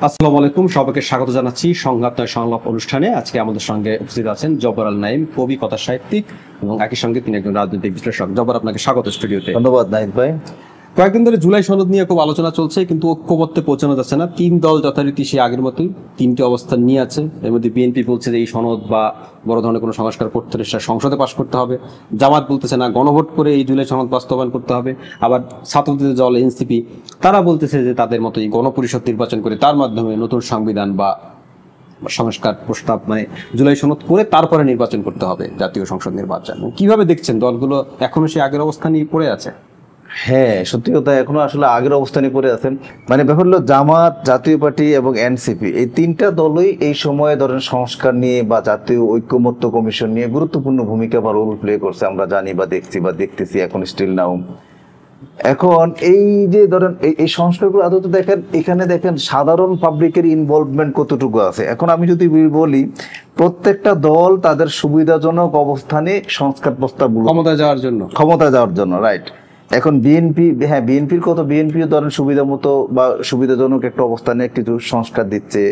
আসসালামু আলাইকুম, সবাইকে স্বাগত জানাচ্ছি সংঘাত নয় সংলাপ অনুষ্ঠানে। আজকে আমাদের সঙ্গে উপস্থিত আছেন জব্বার আল নাঈম, কবি, কথা সাহিত্যিক এবং একই সঙ্গে তিনি একজন রাজনৈতিক বিশ্লেষক। জব্বার, আপনাকে স্বাগত স্টুডিওতে। ধন্যবাদ নাহিদ ভাই। কয়েকদিন ধরে জুলাই সনদ নিয়ে খুব আলোচনা চলছে, কিন্তু ঐক্যমত্যে পৌঁছানো যাচ্ছে না। তিন দল যথারীতি সে আগের মতোই তিনটি অবস্থান নিয়ে আছে। এর মধ্যে বিএনপি বলছে যে এই সনদ বা বড় ধরনের কোনো সংস্কার করতে হলে সেটা সংসদে পাশ করতে হবে। জামাত বলতেছে না, গণভোট করে এই জুলাই সনদ বাস্তবায়ন করতে হবে। আবার ছাত্রদের দল এনসিপি তারা বলতেছে যে তাদের মতোই গণপরিষদ নির্বাচন করে তার মাধ্যমে নতুন সংবিধান বা সংস্কার প্রস্তাব জুলাই সনদ করে তারপরে নির্বাচন করতে হবে, জাতীয় সংসদ নির্বাচন। কিভাবে দেখছেন দলগুলো এখনো সে আগের অবস্থানই পড়ে আছে? হ্যাঁ, সত্যি কথা, এখনো আসলে আগের অবস্থানে পড়ে আছেন। ব্যাপার হলো জামাত, জাতীয় পার্টি এবং এনসিপি এই তিনটা দলই এই সময়ে ধরেন সংস্কার নিয়ে বা জাতীয় ঐক্যমত্য কমিশন নিয়ে গুরুত্বপূর্ণ ভূমিকা বা রোল প্লে করছে, আমরা জানি বা দেখছি বা দেখতেছি এখন স্টিল নাও। এখন এই যে ধরেন এই সংস্কারগুলো আদতে দেখেন, এখানে দেখেন সাধারণ পাবলিকের ইনভলভমেন্ট কতটুকু আছে। এখন আমি যদি বলি, প্রত্যেকটা দল তাদের সুবিধাজনক অবস্থানে সংস্কার প্রস্তাবগুলো ক্ষমতা যাওয়ার জন্য রাইট। এখন বিএনপি, হ্যাঁ বিএনপিও ধরেন সুবিধা মতো বা সুবিধাজনক একটা অবস্থানে কিছু সংস্কার দিচ্ছে,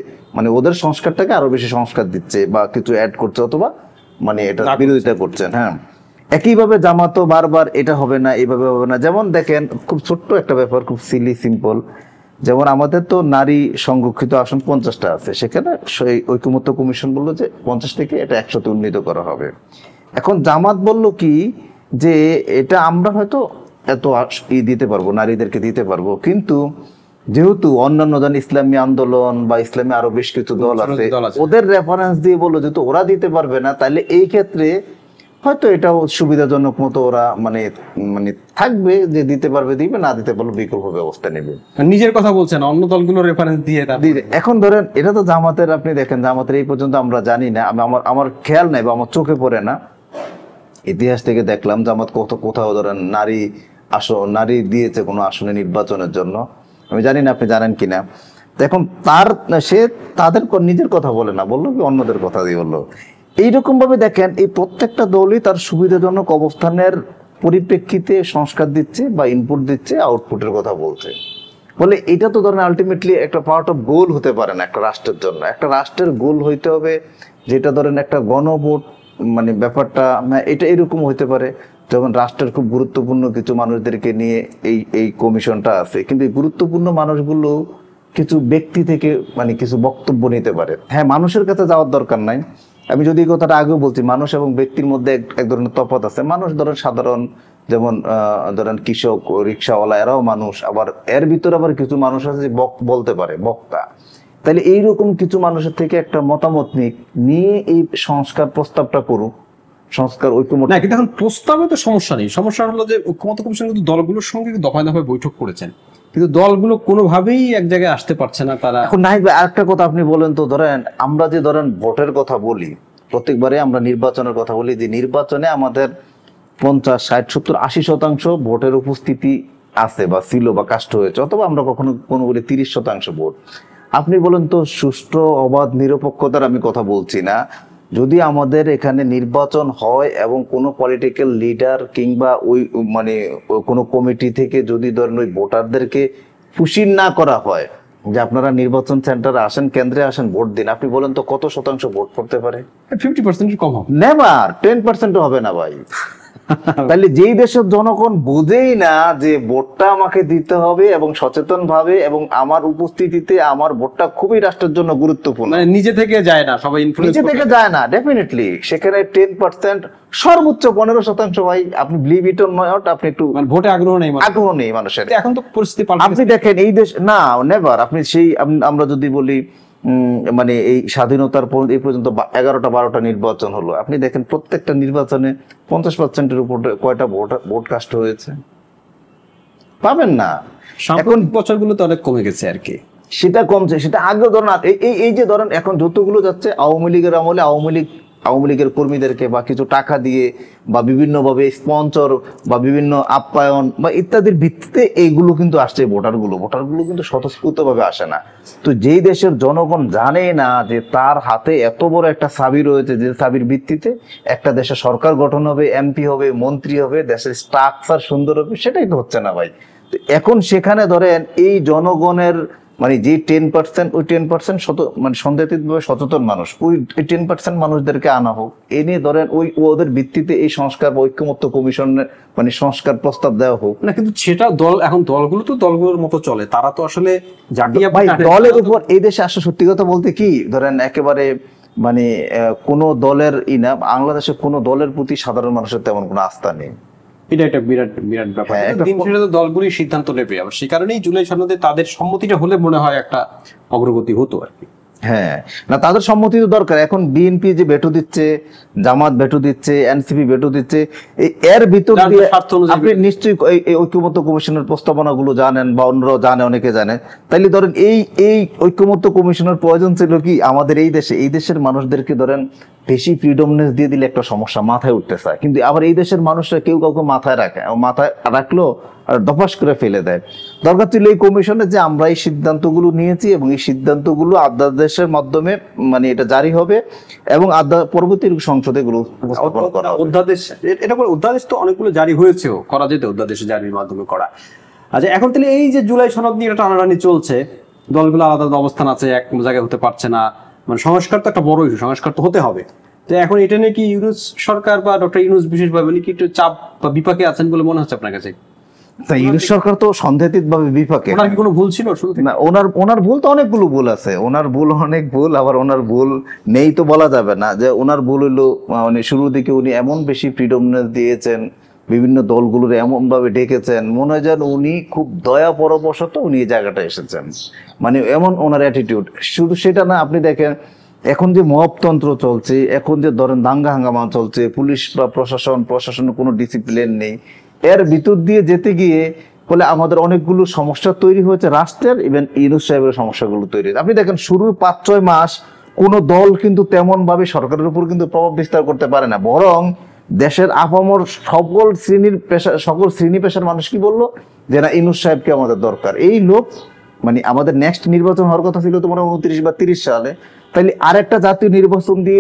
ওদের সংস্কারটাকে আরো বেশি সংস্কার দিচ্ছে বা কিছু অ্যাড করছে, অথবা এটা বিরোধিতা করছেন। হ্যাঁ, একইভাবে জামাতও বারবার এটা হবে না, এইভাবে হবে না। যেমন দেখেন, খুব ছোট্ট একটা ব্যাপার, খুব সিম্পল। যেমন আমাদের তো নারী সংরক্ষিত আসন 50টা আছে, সেখানে ঐকমত্য কমিশন বললো যে 50 থেকে এটা 100-তে উন্নীত করা হবে। এখন জামাত বলল কি যে এটা আমরা হয়তো এত দিতে পারবো, নারীদেরকে দিতে পারবো, কিন্তু যেহেতু অন্যান্য ইসলামী আন্দোলন বা ইসলামী আরো বেশ কিছু দল আছে, ওদের রেফারেন্স দিয়ে বললো যেহেতু ওরা দিতে পারবে না, তাহলে এই ক্ষেত্রে হয়তো এটাও সুবিধাজনক মতো ওরা থাকবে, যে দিতে পারবে দিবে, না দিতে পারলে বিকল্প ব্যবস্থা নেবে। নিজের কথা বলছেন, অন্য দলগুলো রেফারেন্স দিয়ে এখন ধরেন এটা তো জামাতের, আপনি দেখেন জামাতের এই পর্যন্ত আমরা জানি না, আমার খেয়াল নাই বা আমার চোখে পড়ে না, ইতিহাস থেকে দেখলাম জামাত কোথাও ধরেন নারী দিয়েছে কোনো আসনে নির্বাচনের জন্য। আমি জানি না আপনি জানেন কিনা। এখন সে তাদের নিজের কথা বলে না, বললো কি অন্যদের কথা দিয়ে বললো। এইরকম ভাবে দেখেন, এই প্রত্যেকটা দলই তার সুবিধাজনক অবস্থানের পরিপ্রেক্ষিতে সংস্কার দিচ্ছে বা ইনপুট দিচ্ছে, আউটপুটের কথা বলছে। বলে এটা তো ধরেন আলটিমেটলি একটা পার্ট অফ গোল হতে পারে না একটা রাষ্ট্রের জন্য। একটা রাষ্ট্রের গোল হইতে হবে যেটা ধরেন একটা গণভোট, ব্যাপারটা এটা এরকম হইতে পারে। যেমন রাষ্ট্রের খুব গুরুত্বপূর্ণ কিছু মানুষদেরকে নিয়ে এই কমিশনটা আছে, কিন্তু এই গুরুত্বপূর্ণ মানুষগুলো কিছু ব্যক্তি থেকে কিছু বক্তব্য নিতে পারে। হ্যাঁ, মানুষের কাছে যাওয়ার দরকার নাই। আমি যদি এই কথাটা আগেও বলছি, মানুষ এবং ব্যক্তির মধ্যে এক ধরনের তফাৎ আছে। মানুষ ধরেন সাধারণ, যেমন ধরেন কৃষক, রিক্সাওয়ালা, এরাও মানুষ। আবার এর ভিতরে আবার কিছু মানুষ আছে যে বলতে পারে, বক্তা। তাহলে এইরকম কিছু মানুষের থেকে একটা মতামত নিয়ে এই সংস্কার প্রস্তাবটা করুক, সংস্কার ঐক্যমত। না, কিন্তু এখন প্রস্তাবে তো সমস্যা নেই। সমস্যা হলো যে ঐক্যমত্য কমিশন কিন্তু দলগুলোর সঙ্গে দফায় দফায় বৈঠক করেছেন, কিন্তু দলগুলো কোনোভাবেই এক জায়গায় আসতে পারছে না তারা। এখন নাহিদ ভাই, আরেকটা কথা আপনি বলেন তো, ধরেন আমরা যে ভোটের কথা বলি, প্রত্যেকবারে আমরা নির্বাচনের কথা বলি, যে নির্বাচনে আমাদের 50, 60, 70, 80% ভোটের উপস্থিতি আছে বা ছিল বা কাস্ট হয়েছে, অথবা আমরা কোনো বলি 30% ভোট। আপনি বলেন তো, সুষ্ঠু, অবাধ, নিরপেক্ষতার আমি কথা বলছি না, যদি আমাদের এখানে নির্বাচন হয় এবং কোনো পলিটিক্যাল লিডার কিংবা ওই কোনো কমিটি থেকে যদি ধরেন ওই ভোটারদেরকে ফুসিল না করা হয় যে আপনারা নির্বাচন সেন্টারে আসেন, কেন্দ্রে আসেন, ভোট দিন, আপনি বলেন তো কত শতাংশ ভোট পড়তে পারে? 50% কম হবে, নেভার 10% হবে না ভাই। তাহলে যেই দেশের জনগণ বোঝেই না যে ভোটটা আমাকে দিতে হবে এবং সচেতন ভাবে, এবং আমার উপস্থিতিতে আমার ভোটটা খুবই রাষ্ট্রের জন্য গুরুত্বপূর্ণ, নিজে থেকে যায় না, সবাই নিজে থেকে যায় না, ডেফিনেটলি সেখানে 10%, সর্বোচ্চ 15%। ভাই আপনি বিলিভ ইট অর নট, আপনি একটু ভোটে আগ্রহ নেই মানুষের। এখন তো পরিস্থিতি আপনি দেখেন এই দেশ না, নেভার। আপনি আমরা যদি বলি এই স্বাধীনতার পর এই পর্যন্ত 11টা-12টা নির্বাচন হলো, আপনি দেখেন প্রত্যেকটা নির্বাচনে 50%-এর উপরে কয়টা ভোট কাস্ট হয়েছে? পাবেন না। এখন বছরগুলো তো অনেক কমে গেছে আর কি, সেটা কমছে, সেটা আগে ধরেন। এই যে ধরেন এখন যতগুলো যাচ্ছে আওয়ামী লীগের আমলে, আওয়ামী লীগের কর্মীদেরকে বা কিছু টাকা দিয়ে বা বিভিন্নভাবে স্পন্সর বা বিভিন্ন আপ্যায়ন বা ইত্যাদির ভিত্তিতে এইগুলো কিন্তু আসছে। ভোটারগুলো কিন্তু স্বতঃস্ফূর্তভাবে আসে না। তো যেই দেশের জনগণ জানে না যে তার হাতে এত বড় একটা চাবি রয়েছে, যে চাবির ভিত্তিতে একটা দেশে সরকার গঠন হবে, এমপি হবে, মন্ত্রী হবে, দেশের স্ট্রাকচার সুন্দর হবে, সেটাই তো হচ্ছে না ভাই। এখন সেখানে ধরেন এই জনগণের মানে যে 10%, ওই 10% মানে সন্দেহাতীতভাবে সচেতন মানুষ, ওই 10% মানুষদেরকে আনা হোক, এ নিয়ে ধরেন ওদের ভিত্তিতে এই সংস্কার বা ঐক্যমত্য কমিশনের মানে সংস্কার প্রস্তাব দেওয়া হোক না। কিন্তু সেটা এখন দলগুলো তো দলগুলোর মতো চলে, তারা তো আসলে জাতীয় ভাই দলের উপর এই দেশে আসলে সত্যি কথা বলতে কি ধরেন একেবারে মানে কোন দলের না, বাংলাদেশে কোন দলের প্রতি সাধারণ মানুষের তেমন কোনো আস্থা নেই। এটা একটা বিরাট বিরাট ব্যাপার। দিন শেষে তো দলগুলি সিদ্ধান্ত নেবে, আবার সে কারণেই জুলাই সনদে তাদের সম্মতিটা হলে মনে হয় একটা অগ্রগতি হতো আর কি। হ্যাঁ, না তাদের সম্মতি তো দরকার। এখন বিএনপি যে ভেটো দিচ্ছে, জামাত ভেটো দিচ্ছে, এনসিপি ভেটো দিচ্ছে, এর ভিতর দিয়ে আপনি নিশ্চয়ই এই ঐক্যমত্য কমিশনের প্রস্তাবনাগুলো জানেন বা অন্যরাও জানে, অনেকে জানে। তাইলে ধরেন এই ঐক্যমত্য কমিশনের প্রয়োজন ছিল কি আমাদের এই দেশের মানুষদেরকে ধরেন বেশি ফ্রিডমনেস দিয়ে দিলে একটা সমস্যা মাথায় উঠতে চায়, কিন্তু আবার এই দেশের মানুষরা কেউ কাউকে মাথায় রাখলো আর দফাস করে ফেলে দেয়। দরকার ছিল এই কমিশনে যে আমরা এই সিদ্ধান্তগুলো নিয়েছি এবং এই সিদ্ধান্তগুলো অধ্যাদেশের মাধ্যমে মানে এটা জারি হবে এবং পরবর্তী সংসদে এগুলো উপস্থাপন করা হবে। অধ্যাদেশ, এটা করে অধ্যাদেশ তো অনেকগুলো জারি হয়েছেও, করা যেত অধ্যাদেশ জারির মাধ্যমে করা। আচ্ছা, এখন তাহলে এই যে জুলাই সনদ নিয়ে একটা টানাটানি চলছে, দলগুলো আলাদা আলাদা অবস্থান আছে, এক জায়গায় হতে পারছে না, মানে সংস্কার তো একটা বড় ইস্যু, সংস্কার তো হতে হবে। তো এখন এটা নিয়ে কি ইউনূস সরকার বা ডক্টর ইউনূস বিশেষভাবে কি একটু চাপ বা বিপাকে আছেন বলে মনে হচ্ছে আপনার কাছে? ইউনূস সরকার তো সন্দেহাতীতভাবে বিপাকে। ওনার কি কোনো ভুল ছিল শুরু থেকে? না, ওনার ভুল তো অনেকগুলো ভুল আছে, ওনার ভুল অনেক ভুল, আবার ওনার ভুল নেই তো বলা যাবে না। যে ওনার ভুল হলো মানে শুরুর দিকে উনি এমন বেশি ফ্রিডমনেস দিয়েছেন, বিভিন্ন দলগুলোর এমন ভাবে ডেকেছেন, মনে হয় যেন উনি খুব দয়া পরবশত উনি এই জায়গাটা এসেছেন, মানে এমন ওনার অ্যাটিটিউড। শুধু সেটা না, আপনি দেখেন এখন যে মবতন্ত্র চলছে, এখন যে ধরেন দাঙ্গা হাঙ্গামা চলছে, পুলিশ বা প্রশাসনের কোনো ডিসিপ্লিন নেই, এর ভিতর দিয়ে যেতে গিয়ে বলে আমাদের অনেকগুলো সমস্যা তৈরি হয়েছে রাষ্ট্রের, ইভেন ইউনূস সাহেবের সমস্যাগুলো তৈরি হয়েছে। আপনি দেখেন শুরুর 5-6 মাস কোনো দল কিন্তু তেমন ভাবে সরকারের উপর কিন্তু প্রভাব বিস্তার করতে পারে না, বরং দেশের আপামর সকল শ্রেণী পেশার মানুষ কি বললো যে না ইউনূস সাহেবকে আমাদের দরকার। এই লোক মানে আমাদের নেক্সট নির্বাচন হওয়ার কথা ছিল তোমার 29 বা 30 সালে, তাইলে আরেকটা জাতীয় নির্বাচন দিয়ে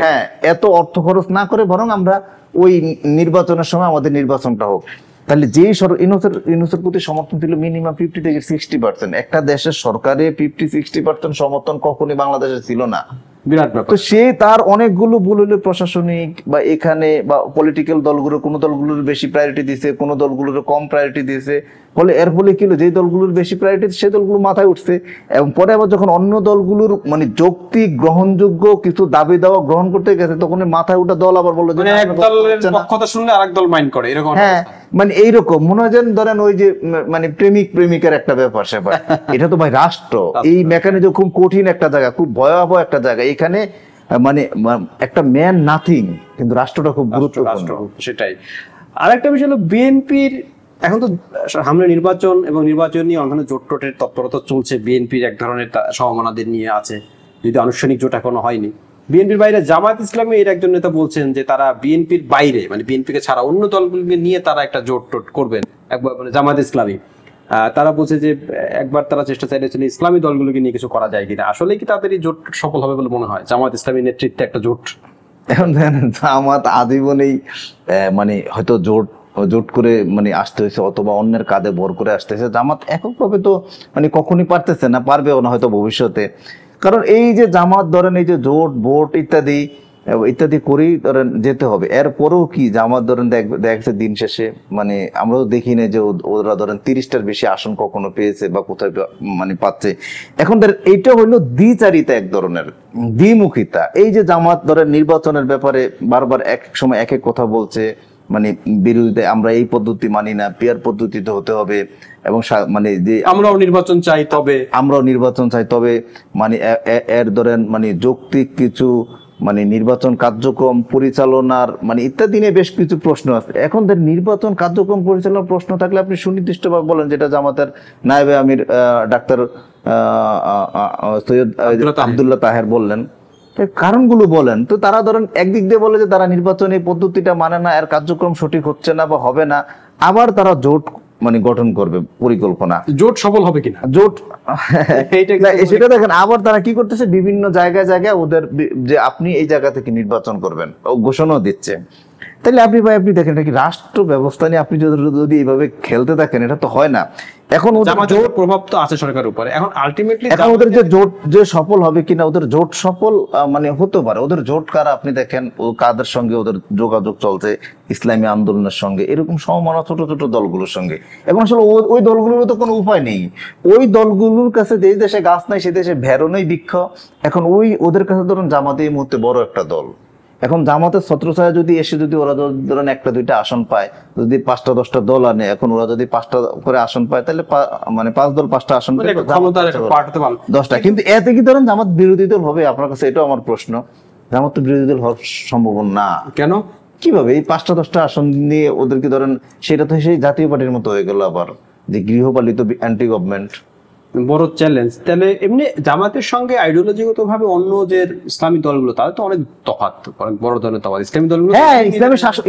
হ্যাঁ এত অর্থ খরচ না করে বরং আমরা ওই নির্বাচনের সময় আমাদের নির্বাচনটা হোক। তাহলে যেই ইউনূসের প্রতি সমর্থন ছিল মিনিমাম 50 থেকে 60%। একটা দেশের সরকারে 50-60% সমর্থন কখনোই বাংলাদেশে ছিল না, বিরাট ব্যাপার। তো সে তার অনেকগুলো ভুল হলো প্রশাসনিক বা এখানে বা পলিটিক্যাল দলগুলো, কোনো দলগুলোর বেশি প্রায়োরিটি দিয়েছে, কোনো দলগুলোর কম প্রায়োরিটি দিয়েছে, ফলে এর ফলে কি হলো যে দলগুলোর বেশি প্রায়োরিটি সেই দলগুলো মাথায় উঠছে, এবং পরে আবার যখন অন্য দলগুলোর মানে যৌক্তিক গ্রহণযোগ্য কিছু দাবি দেওয়া গ্রহণ করতে গেছে তখন মাথায় উঠা দল আবার বললো যে এক দলের পক্ষতা শুনলে আরেক দল মাইন্ড করে, এরকম। হ্যাঁ, মানে এইরকম মনে হয় যেন ধরেন ওই যে মানে প্রেমিকের একটা ব্যাপার স্যাপার। এটা তো ভাই রাষ্ট্র, এই মেকানিজম খুব কঠিন একটা জায়গা, খুব ভয়াবহ একটা জায়গা। এখানে মানে একটা ম্যান নাথিং, কিন্তু রাষ্ট্রটা খুব গুরুত্বপূর্ণ। সেটাই। আর একটা বিষয় হলো বিএনপির এখন তো সামনে নির্বাচন, এবং নির্বাচন নিয়ে অনেক জোট টোটের তৎপরতা চলছে। বিএনপির এক ধরনের সম্ভাবনাদের নিয়ে আছে, যদি আনুষ্ঠানিক জোট এখনো হয়নি। বিএনপির বাইরে জামায়াত ইসলামী এর একজন নেতা বলছেন যে তারা বিএনপির বাইরে মানে বিএনপিকে ছাড়া অন্য দলগুলোকে নিয়ে তারা একটা জোট টোট করবেন, একবার মানে জামায়াত ইসলামী। তারা বলছে যে একবার তারা চেষ্টা চাইলেছিল ইসলামী দলগুলোকে নিয়ে কিছু করা যায় কিনা। আসলে কি তাদের এই জোট সফল হবে বলে মনে হয়? জামায়াত ইসলামীর নেতৃত্বে একটা জোট, এখন জামাত আজীবনেই মানে হয়তো জোট করে মানে আসতে হয়েছে, অথবা অন্যের কাঁধে ভর করে আসতে হয়েছে। জামাত এককভাবে তো মানে কখনই পারতেছে না, পারবেও না হয়তো ভবিষ্যতে। কারণ এই যে জামাত ধরেন এই যে জোট ভোট ইত্যাদি করেই ধরেন যেতে হবে। এরপরেও কি জামাত ধরেন দেখছে দিন শেষে মানে আমরাও দেখি না যে ওরা ধরেন 30টার বেশি আসন কখনো পেয়েছে বা কোথায় মানে পাচ্ছে। এখন ধরেন এইটা হইলো দ্বিচারিতা, এক ধরনের দ্বিমুখিতা। এই যে জামাত ধরেন নির্বাচনের ব্যাপারে বারবার এক সময় এক এক কথা বলছে, মানে বিরোধীতে আমরা এই পদ্ধতি মানি না, পেয়ার পদ্ধতিতে হতে হবে, এবং মানে যে আমরাও নির্বাচন চাই, তবে মানে এর ধরেন মানে যৌক্তিক কিছু মানে নির্বাচন কার্যক্রম পরিচালনার মানে ইত্যাদি নিয়ে বেশ কিছু প্রশ্ন আছে। এখন নির্বাচন কার্যক্রম পরিচালনার প্রশ্ন থাকলে আপনি সুনির্দিষ্টভাবে বলেন, যেটা জামাতের নায়েবে আমির ডাক্তার সৈয়দ আব্দুল্লাহ তাহের বললেন, কারণগুলো বলেন। তো তারা ধরেন একদিক দিয়ে বলে যে তারা নির্বাচন এই পদ্ধতিটা মানে না, এর কার্যক্রম সঠিক হচ্ছে না বা হবে না, আবার তারা জোট মানে গঠন করবে পরিকল্পনা। জোট সফল হবে কিনা জোট সেটা দেখেন। আবার তারা কি করতেছে, বিভিন্ন জায়গায় ওদের যে আপনি এই জায়গা থেকে নির্বাচন করবেন ঘোষণাও দিচ্ছে। তাহলে আপনি দেখেন এটা কি রাষ্ট্র ব্যবস্থা নিয়ে আপনি যদি এইভাবে খেলতে থাকেন, এটা তো হয় না। এখন ওদের জামাতের প্রভাব তো আছে সরকারের উপরে, এখন আলটিমেটলি এখন ওদের যে জোট যে সফল হবে কিনা, ওদের জোট সফল মানে হতে পারে। ওদের জোট কারা আপনি দেখেন, ও কাদের সঙ্গে ওদের যোগাযোগ চলছে, ইসলামী আন্দোলনের সঙ্গে, এরকম সমমানা ছোট ছোট দলগুলোর সঙ্গে। এখন আসলে ওই দলগুলোর তো কোনো উপায় নেই। ওই দলগুলোর কাছে যে দেশে গাছ নাই সে দেশে ভেড়ো নেই বৃক্ষ। এখন ওদের কাছে ধরুন জামাত এই মুহূর্তে বড় একটা দল। এখন জামাতের ছত্রছায়া যদি এসে যদি ওরা ধরেন একটা দুইটা আসন পায়, যদি 5টা 10টা দল আনে, এখন ওরা যদি 5টা করে আসন পায়, তাহলে মানে 5 দল 5টা আসন পেলে 10টা। কিন্তু এতে কি ধরেন জামাত বিরোধী দল হবে? আপনার কাছে এটাও আমার প্রশ্ন। জামাত তো বিরোধী দল হওয়ার সম্ভাবনা না। কেন? কিভাবে এই 5টা 10টা আসন নিয়ে ওদেরকে ধরেন, সেটা তো সেই জাতীয় পার্টির মতো হয়ে গেল আবার, যে গৃহপালিত অ্যান্টি গভর্নমেন্ট। বড় চ্যালেঞ্জ। তাহলে এমনি জামাতের সঙ্গে আইডিওলজিগত ভাবে অন্য যে ইসলামী দলগুলো তাদের তো অনেক তফাৎ, অনেক বড় ধরনের তফাৎ ইসলামী দলগুলো। হ্যাঁ,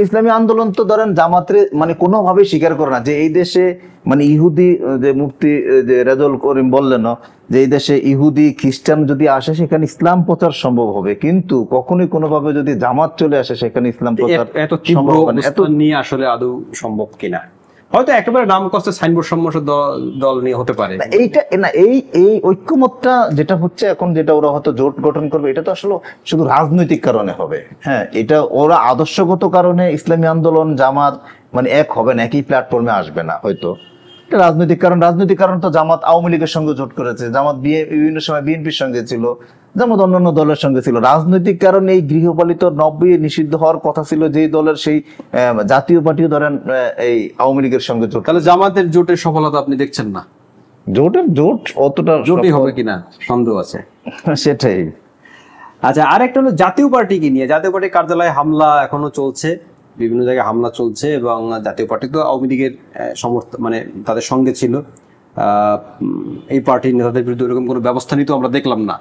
ইসলামী আন্দোলন তো ধরেন জামাতের মানে কোনোভাবেই স্বীকার করে না যে এই দেশে মানে ইহুদি, যে মুফতি যে রেজাউল করিম বললেন যে এই দেশে ইহুদি খ্রিস্টান যদি আসে সেখানে ইসলাম প্রচার সম্ভব হবে, কিন্তু কখনোই কোনোভাবে যদি জামাত চলে আসে সেখানে ইসলাম প্রচার এত তীব্র অবস্থান নিয়ে আসলে আদৌ সম্ভব কিনা? হয়তো একেবারে নাম কষ্টে সাইনবোর্ড সম্মত দল নিয়ে হতে পারে। এইটা না, এই ঐক্যমতটা যেটা হচ্ছে এখন, যেটা ওরা হয়তো জোট গঠন করবে, এটা তো আসলে শুধু রাজনৈতিক কারণে হবে। হ্যাঁ, এটা ওরা আদর্শগত কারণে ইসলামী আন্দোলন জামাত মানে এক হবে না, একই প্ল্যাটফর্মে আসবে না হয়তো। এটা রাজনৈতিক কারণ তো জামাত আওয়ামী লীগের সঙ্গে জোট করেছে, জামাত বিভিন্ন সময় বিএনপির সঙ্গে ছিল, জামাত অন্যান্য দলের সঙ্গে ছিল। রাজনৈতিক কারণে এই গৃহপালিত 90 নিষিদ্ধ হওয়ার কথা ছিল, যেই দলের সেই জাতীয় পার্টিও ধরেন এই আওয়ামী লীগের সঙ্গে জোট। তাহলে জামাতের জোটের সফলতা আপনি দেখছেন না? জোট অতটা জোটই হবে কিনা সন্দেহ আছে। সেটাই। আচ্ছা, আরেকটা হলো জাতীয় পার্টিকে নিয়ে। জাতীয় পার্টির কার্যালয়ে হামলা এখনো চলছে, বিভিন্ন জায়গায় হামলা চলছে, এবং জাতীয় পার্টি তো আওয়ামী লীগের সমর্থন মানে তাদের সঙ্গে ছিল। এই পার্টির নেতাদের বিরুদ্ধে এরকম কোনো ব্যবস্থা নিতে আমরা দেখলাম না।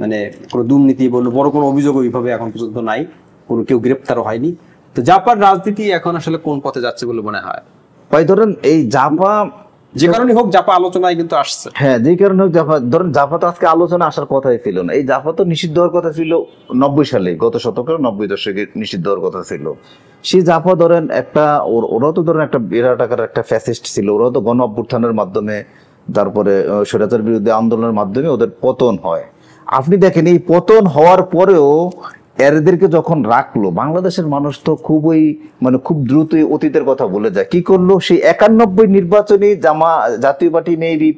মানে কোনো দুর্নীতি বললো, বড় কোনো অভিযোগ ওইভাবে এখন পর্যন্ত নাই, কোনো কেউ গ্রেপ্তারও হয়নি। তো জাপার রাজনীতি এখন আসলে কোন পথে যাচ্ছে বলে মনে হয়? ভাই ধরেন এই জাপা যে কারণে হোক জাপা আলোচনায় কিন্তু আসছে। হ্যাঁ, যে কারণে হোক জাপা, ধরেন জাপা তো আজকে আলোচনা আসার কথাই ছিল না। এই জাপা তো নিষিদ্ধ হওয়ার কথা ছিল 90 সালে, গত শতকের 90 দশকে নিষিদ্ধ হওয়ার কথা ছিল। সেই জাপা ধরেন একটা ওরাও তো ধরেন একটা বিরাট আকারের একটা ফ্যাসিস্ট ছিল। ওরাও তো গণ অভ্যুত্থানের মাধ্যমে, তারপরে স্বৈরাচার বিরুদ্ধে আন্দোলনের মাধ্যমে ওদের পতন হয়। আপনি দেখেন এই পতন হওয়ার পরেও এদেরকে যখন রাখলো, বাংলাদেশের মানুষ তো খুব দ্রুতই অতীতের কথা বলে যায়। কি করলো? সেই 91 নির্বাচনে জাতীয় পার্টি মেবি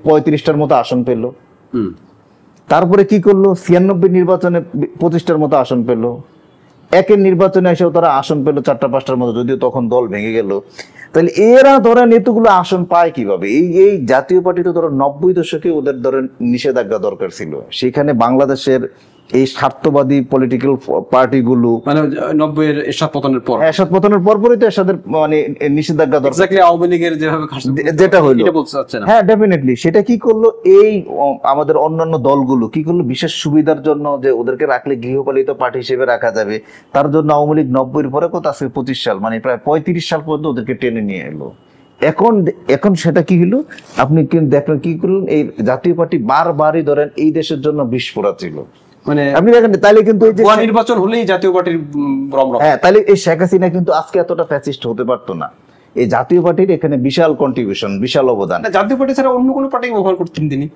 35টার মতো আসন পেল। তারপরে কি করলো? 96 নির্বাচনে 25টার মতো আসন পেল। একের নির্বাচনে এসেও তারা আসন পেল 4টা 5টার মতো, যদিও তখন দল ভেঙে গেল। তাহলে এরা ধরেন এতগুলো আসন পায় কিভাবে? এই জাতীয় পার্টি তো ধরেন 90 দশকে ওদের ধরেন নিষেধাজ্ঞা দরকার ছিল। সেখানে বাংলাদেশের এই স্বার্থবাদী পলিটিক্যাল পার্টিগুলো মানে 90-এর এরশাদ পতনের পর, এরশাদ পতনের পরপরই তো এরশাদের মানে নিষেধাজ্ঞা দরকার, এক্স্যাক্টলি আওয়ামী লীগের যেভাবে যেটা হইলো, এটা বলতে চাচ্ছে না। হ্যাঁ, ডেফিনেটলি। সেটা কি করলো? এই আমাদের অন্যান্য দলগুলো কি করলো? বিশেষ সুবিধার জন্য যে ওদেরকে রাখলে গৃহপালিত পার্টি হিসেবে রাখা যাবে, তার জন্য আওয়ামী লীগ 90-এর পরে কত আছে 25 সাল, মানে প্রায় 35 সাল পর্যন্ত ওদেরকে টেনে নিয়ে এলো। এখন সেটা কি হলো? আপনি কিন্তু দেখলেন কি করলেন, এই জাতীয় পার্টি বারবারই ধরেন এই দেশের জন্য বিস্ফোরা ছিল। মানে আপনি দেখেন তাহলে কিন্তু নির্বাচন হলেই জাতীয় পার্টির রমরম। হ্যাঁ, তাহলে এই শেখ হাসিনা কিন্তু আজকে এতটা ফ্যাসিস্ট হতে পারতো না। এই জাতীয় পার্টির এখানে বিশাল কন্ট্রিবিউশন, বিশাল অবদান। জাতীয় পার্টি ছাড়া অন্য কোনো পার্টি ব্যবহার করতেন তিনি?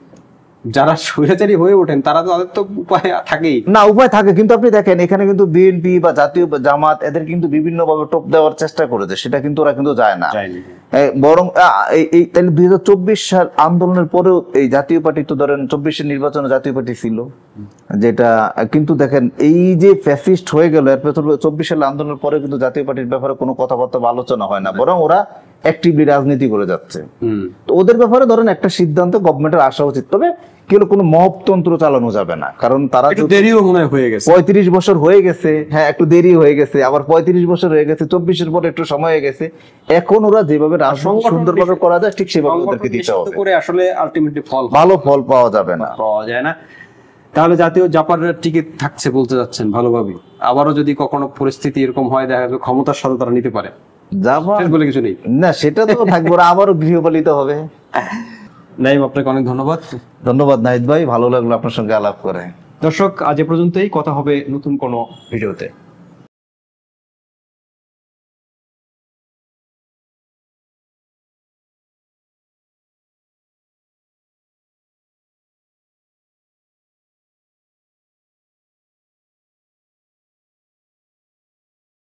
যারা স্বৈরাচারী হয়ে ওঠেন তারা তো, তাদের তো উপায় থাকেই না, উপায় থাকে, কিন্তু আপনি দেখেন এখানে কিন্তু বিএনপি বা জাতীয় জামাত এদের কিন্তু বিভিন্ন ভাবে টোপ দেওয়ার চেষ্টা করেছে, সেটা কিন্তু ওরা কিন্তু যায় না। বরং এই তাহলে 2024 সাল আন্দোলনের পরেও এই জাতীয় পার্টি তো ধরেন 24-এর নির্বাচনে জাতীয় পার্টি ছিল, যেটা কিন্তু দেখেন এই যে ফ্যাসিস্ট হয়ে গেল, এর পেছনে 24 সালের আন্দোলনের পরে কিন্তু জাতীয় পার্টির ব্যাপারে কোনো কথাবার্তা বা আলোচনা হয় না, বরং ওরা অ্যাক্টিভলি রাজনীতি করে যাচ্ছে। তো ওদের ব্যাপারে ধরেন একটা সিদ্ধান্ত গভর্নমেন্টের আসা উচিত। তবে কেউ কোনো মহতন্ত্র চালানো যাবে না, কারণ তারা দেরিও মনে হয়ে গেছে, 35 বছর হয়ে গেছে। হ্যাঁ, একটু দেরি হয়ে গেছে, আবার 35 বছর হয়ে গেছে, 24-এর পর একটু সময় হয়ে গেছে। এখন ওরা যেভাবে রাজনীতি সুন্দরভাবে করা যায় ঠিক সেভাবে ওদেরকে দিতে হবে, করে আসলে আলটিমেটলি ভালো ফল পাওয়া যাবে না, পাওয়া যায় না। তাহলে জাতীয় জাপানের টিকে থাকছে বলতে যাচ্ছেন ভালোভাবে? আবারও যদি কখনো পরিস্থিতি এরকম হয়, দেখা যাবে ক্ষমতার সাথে তারা নিতে পারে, বলে কিছু নেই না, সেটা তো থাকবে, ওরা আবারও গৃহপালিত হবে। নাইম, আপনাকে অনেক ধন্যবাদ। ধন্যবাদ নাহিদ ভাই, ভালো লাগলো আপনার সঙ্গে আলাপ করে। দর্শক, আজ এ পর্যন্তই, কথা হবে নতুন কোনো ভিডিওতে।